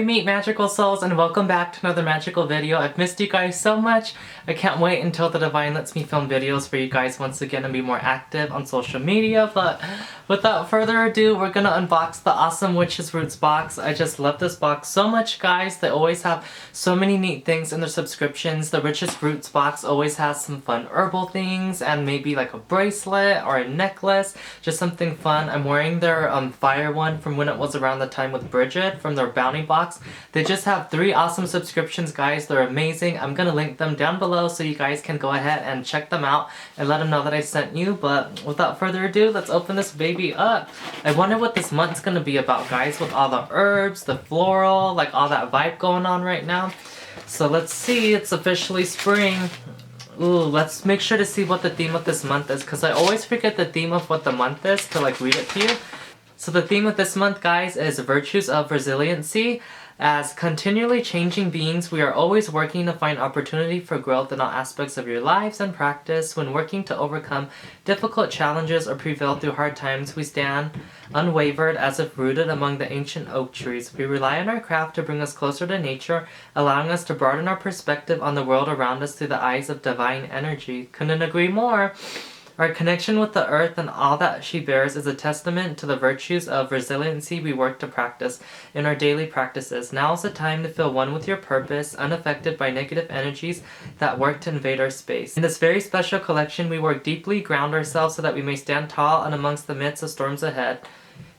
meet magical souls, and welcome back to another magical video. I've missed you guys so much. I can't wait until the Divine lets me film videos for you guys once again and be more active on social media. But without further ado, we're gonna unbox the awesome Witch's Roots box. I just love this box so much, guys. They always have so many neat things in their subscriptions. The Witch's Roots box always has some fun herbal things and maybe like a bracelet or a necklace, just something fun. I'm wearing their fire one from when it was around the time with Bridget from their bounty box. They just have 3 awesome subscriptions, guys. They're amazing. I'm gonna link them down below so you guys can go ahead and check them out and let them know that I sent you. But without further ado, let's open this baby up. I wonder what this month's gonna be about, guys, with all the herbs, the floral, like all that vibe going on right now. So let's see. It's officially spring. Ooh, let's make sure to see what the theme of this month is, because I always forget the theme of what the month is to like read it to you. So the theme of this month, guys, is Virtues of Resiliency. As continually changing beings, we are always working to find opportunity for growth in all aspects of your lives and practice. When working to overcome difficult challenges or prevail through hard times, we stand unwavered as if rooted among the ancient oak trees. We rely on our craft to bring us closer to nature, allowing us to broaden our perspective on the world around us through the eyes of divine energy. Couldn't agree more. Our connection with the earth and all that she bears is a testament to the virtues of resiliency we work to practice in our daily practices. Now is the time to feel one with your purpose, unaffected by negative energies that work to invade our space. In this very special collection, we work deeply, ground ourselves so that we may stand tall and amongst the midst of storms ahead.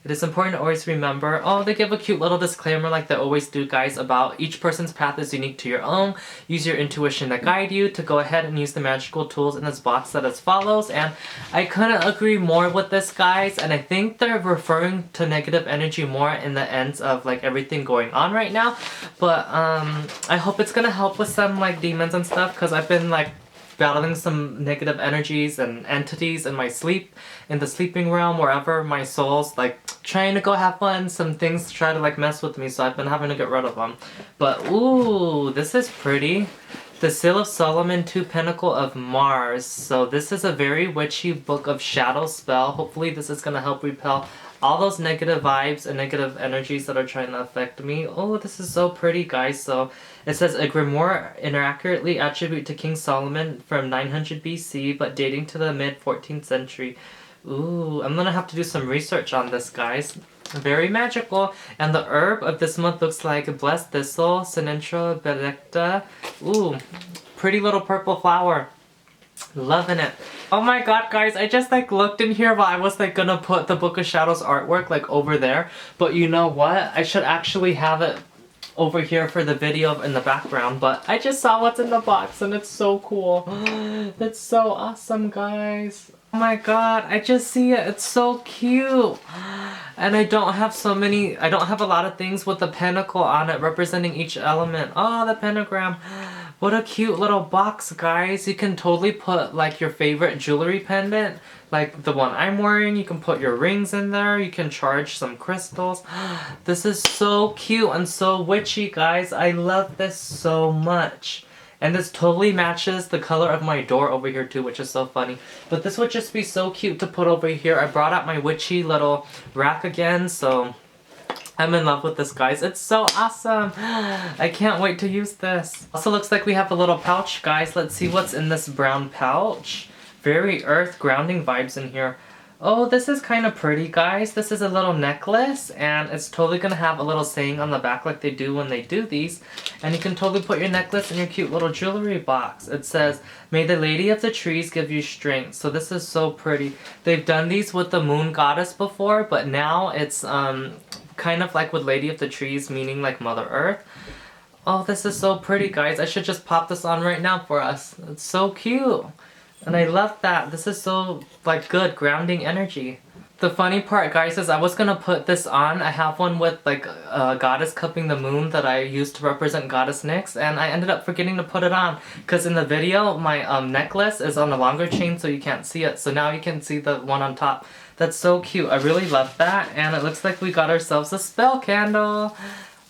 It is important to always remember, oh, they give a cute little disclaimer like they always do, guys, about each person's path is unique to your own. Use your intuition to guide you to go ahead and use the magical tools in this box that as follows. And I couldn't agree more with this, guys, and I think they're referring to negative energy more in the ends of like everything going on right now. But I hope it's gonna help with some like demons and stuff, because I've been like battling some negative energies and entities in my sleep, in the sleeping realm, wherever my soul's like trying to go have fun, some things try to like mess with me, so I've been having to get rid of them. But ooh, this is pretty. The Seal of Solomon, 2 Pentacle of Mars. So this is a very witchy book of shadow spell. Hopefully this is gonna help repel all those negative vibes and negative energies that are trying to affect me. Oh, this is so pretty, guys. So it says a grimoire inaccurately attribute to King Solomon from 900 BC, but dating to the mid-14th century. Ooh, I'm gonna have to do some research on this, guys. Very magical. And the herb of this month looks like Blessed Thistle, Sinentra Belecta. Ooh, pretty little purple flower. Loving it. Oh my god, guys, I just like looked in here while I was like gonna put the Book of Shadows artwork like over there. But you know what? I should actually have it over here for the video in the background, but I just saw what's in the box and it's so cool. It's so awesome, guys. Oh my god, I just see it. It's so cute. And I don't have a lot of things with the pentacle on it representing each element. Oh, the pentagram. What a cute little box, guys. You can totally put like your favorite jewelry pendant, like the one I'm wearing. You can put your rings in there. You can charge some crystals. This is so cute and so witchy, guys. I love this so much. And this totally matches the color of my door over here too, which is so funny. But this would just be so cute to put over here. I brought out my witchy little rack again, so I'm in love with this, guys. It's so awesome. I can't wait to use this. Also looks like we have a little pouch, guys. Let's see what's in this brown pouch. Very earth grounding vibes in here. Oh, this is kind of pretty, guys. This is a little necklace, and it's totally gonna have a little saying on the back like they do when they do these. And you can totally put your necklace in your cute little jewelry box. It says, "May the Lady of the Trees give you strength." So this is so pretty. They've done these with the moon goddess before, but now it's kind of like with Lady of the Trees, meaning like Mother Earth. Oh, this is so pretty, guys. I should just pop this on right now for us. It's so cute. And I love that. This is so, like, good grounding energy. The funny part, guys, is I was gonna put this on. I have one with, like, a goddess cupping the moon that I used to represent Goddess Nyx, and I ended up forgetting to put it on. Because in the video, my necklace is on a longer chain, so you can't see it. So now you can see the one on top. That's so cute. I really love that. And it looks like we got ourselves a spell candle.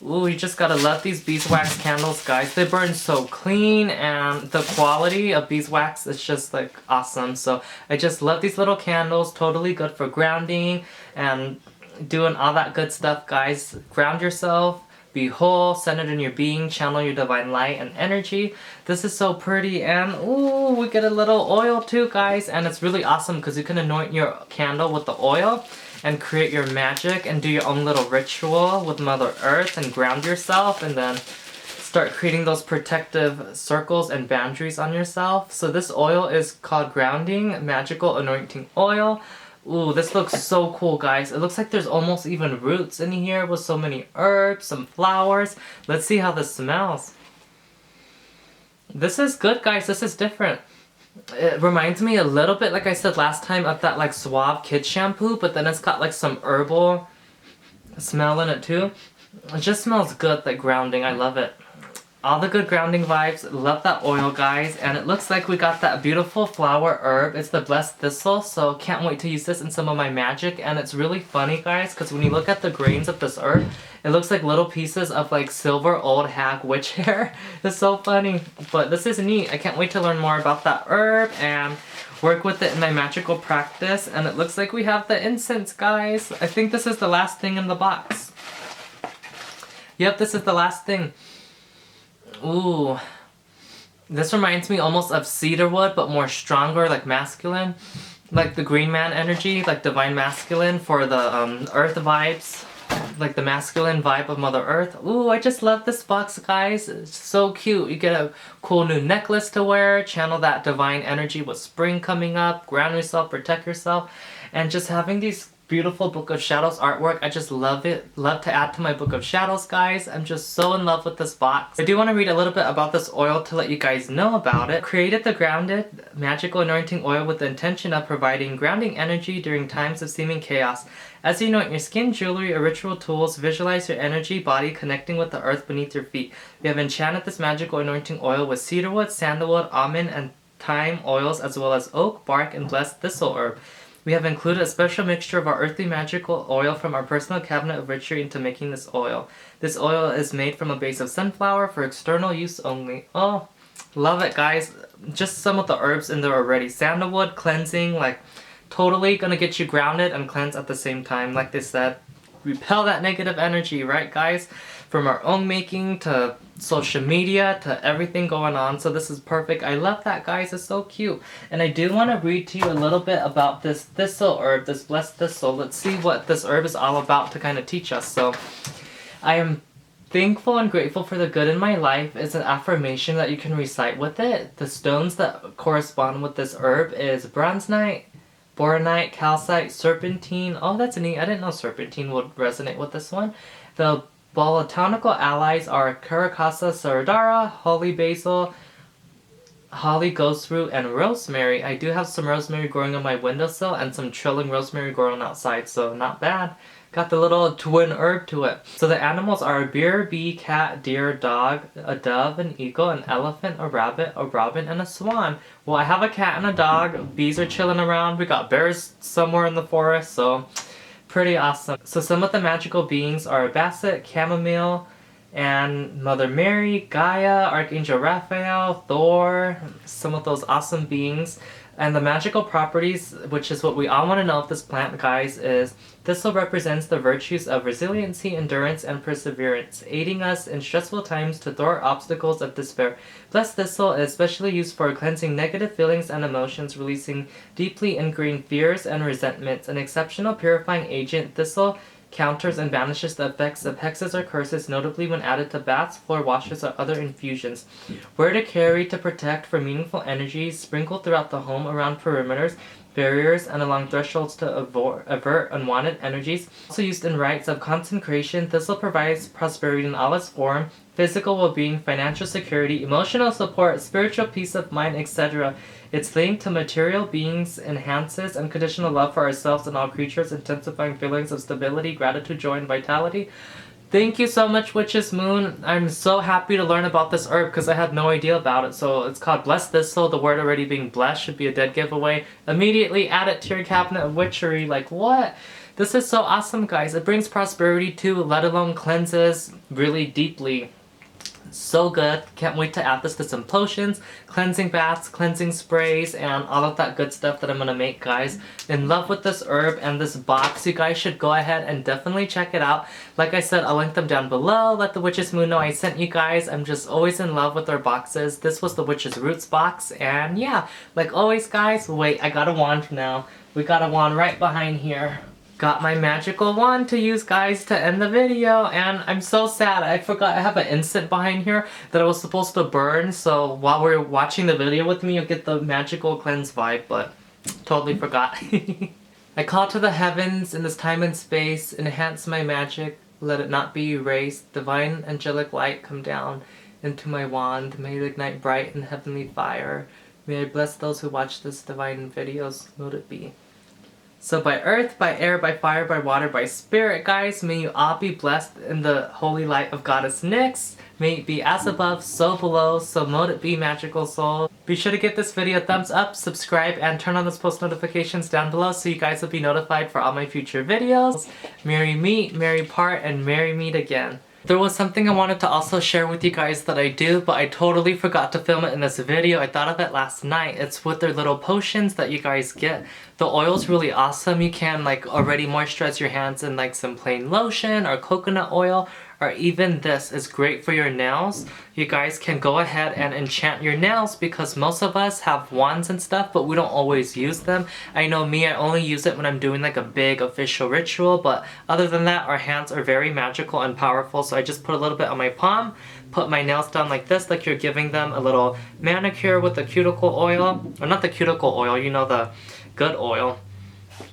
Ooh, you just gotta love these beeswax candles, guys. They burn so clean, and the quality of beeswax is just like awesome. So I just love these little candles. Totally good for grounding and doing all that good stuff, guys. Ground yourself, be whole, centered in your being, channel your divine light and energy. This is so pretty, and ooh, we get a little oil too, guys, and it's really awesome because you can anoint your candle with the oil and create your magic and do your own little ritual with Mother Earth and ground yourself, and then start creating those protective circles and boundaries on yourself. So this oil is called Grounding Magical Anointing Oil. Ooh, this looks so cool, guys. It looks like there's almost even roots in here with so many herbs, some flowers. Let's see how this smells. This is good, guys. This is different. It reminds me a little bit, like I said last time, of that like Suave kid shampoo, but then it's got like some herbal smell in it too. It just smells good, like grounding. I love it. All the good grounding vibes. Love that oil, guys. And it looks like we got that beautiful flower herb. It's the Blessed Thistle, so can't wait to use this in some of my magic. And it's really funny, guys, because when you look at the grains of this herb, it looks like little pieces of like silver old hag witch hair. It's so funny. But this is neat. I can't wait to learn more about that herb and work with it in my magical practice. And it looks like we have the incense, guys. I think this is the last thing in the box. Yep, this is the last thing. Ooh, this reminds me almost of cedarwood, but more stronger, like masculine, like the green man energy, like divine masculine for the earth vibes, like the masculine vibe of Mother Earth. Ooh, I just love this box, guys. It's so cute. You get a cool new necklace to wear, channel that divine energy with spring coming up, ground yourself, protect yourself, and just having these beautiful Book of Shadows artwork. I just love it. Love to add to my Book of Shadows, guys. I'm just so in love with this box. I do want to read a little bit about this oil to let you guys know about it. Created the grounded magical anointing oil with the intention of providing grounding energy during times of seeming chaos. As you anoint your skin, jewelry, or ritual tools, visualize your energy body connecting with the earth beneath your feet. We have enchanted this magical anointing oil with cedarwood, sandalwood, almond, and thyme oils, as well as oak, bark, and blessed thistle herb. We have included a special mixture of our earthly magical oil from our personal cabinet of witchery into making this oil. This oil is made from a base of sunflower for external use only. Oh, love it, guys. Just some of the herbs in there already. Sandalwood, cleansing, like totally gonna get you grounded and cleansed at the same time. Like they said, repel that negative energy, right, guys? From our own making to social media to everything going on. So this is perfect. I love that, guys. It's so cute. And I do want to read to you a little bit about this thistle herb, this blessed thistle. Let's see what this herb is all about to kind of teach us. So I am thankful and grateful for the good in my life is an affirmation that you can recite with it. The stones that correspond with this herb is bronzite, boronite, calcite, serpentine. Oh, that's neat. I didn't know serpentine would resonate with this one. The botanical allies are Caracasa saradara, holy basil, holly ghost root, and rosemary. I do have some rosemary growing on my windowsill and some trilling rosemary growing outside, so not bad. Got the little twin herb to it. So the animals are a bear, bee, cat, deer, dog, a dove, an eagle, an elephant, a rabbit, a robin, and a swan. Well, I have a cat and a dog. Bees are chilling around. We got bears somewhere in the forest, so pretty awesome. So some of the magical beings are Basset, Chamomile, and Mother Mary, Gaia, Archangel Raphael, Thor, some of those awesome beings. And the magical properties, which is what we all want to know of this plant, guys, is thistle represents the virtues of resiliency, endurance, and perseverance, aiding us in stressful times to thwart obstacles of despair. Blessed thistle is especially used for cleansing negative feelings and emotions, releasing deeply ingrained fears and resentments. An exceptional purifying agent, thistle counters and banishes the effects of hexes or curses, notably when added to baths, floor washes, or other infusions. Where to carry to protect for meaningful energies sprinkled throughout the home, around perimeters, barriers, and along thresholds to avert unwanted energies. Also used in rites of consecration, thistle provides prosperity in all its form, physical well-being, financial security, emotional support, spiritual peace of mind, etc. Its link to material beings enhances unconditional love for ourselves and all creatures, intensifying feelings of stability, gratitude, joy, and vitality. Thank you so much, Witch's Moon. I'm so happy to learn about this herb because I had no idea about it. So it's called Blessed Thistle. The word already being blessed should be a dead giveaway. Immediately add it to your cabinet of witchery. Like, what? This is so awesome, guys. It brings prosperity too, let alone cleanses really deeply. So good. Can't wait to add this to some potions, cleansing baths, cleansing sprays, and all of that good stuff that I'm gonna make, guys. In love with this herb and this box. You guys should go ahead and definitely check it out. Like I said, I'll link them down below. Let the Witch's Moon know I sent you guys. I'm just always in love with their boxes. This was the Witch's Roots box, and yeah, like always, guys. Wait, I got a wand now. We got a wand right behind here. Got my magical wand to use, guys, to end the video, and I'm so sad. I forgot I have an incense behind here that I was supposed to burn, so while we're watching the video with me, you'll get the magical cleanse vibe, but totally forgot. I call to the heavens in this time and space, enhance my magic, let it not be erased. Divine angelic light come down into my wand, may it ignite bright and heavenly fire. May I bless those who watch this divine videos, let it be. So by earth, by air, by fire, by water, by spirit, guys, may you all be blessed in the holy light of Goddess Nyx. May it be as above, so below, so mote it be, magical soul. Be sure to give this video a thumbs up, subscribe, and turn on those post notifications down below so you guys will be notified for all my future videos. Merry meet, merry part, and merry meet again. There was something I wanted to also share with you guys that I do, but I totally forgot to film it in this video. I thought of it last night. It's with their little potions that you guys get. The oil's really awesome. You can like already moisturize your hands in like some plain lotion or coconut oil, or even this is great for your nails. You guys can go ahead and enchant your nails because most of us have wands and stuff, but we don't always use them. I know me, I only use it when I'm doing like a big official ritual, but other than that, our hands are very magical and powerful, so I just put a little bit on my palm, put my nails down like this, like you're giving them a little manicure with the cuticle oil, or not the cuticle oil, you know, the good oil.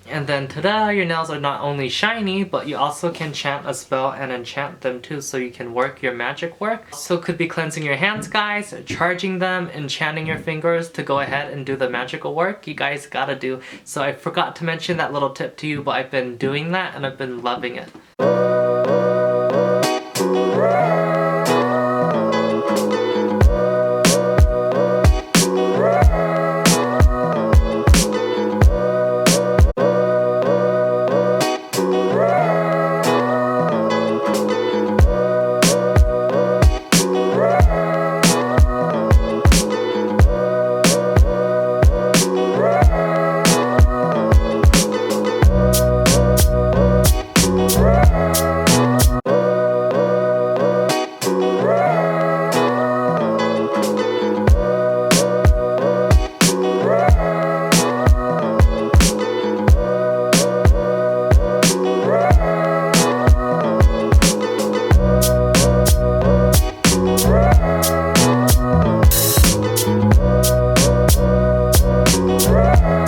And then ta-da, your nails are not only shiny, but you also can chant a spell and enchant them too, so you can work your magic work. So could be cleansing your hands, guys, charging them, enchanting your fingers to go ahead and do the magical work you guys gotta do. So I forgot to mention that little tip to you, but I've been doing that and I've been loving it.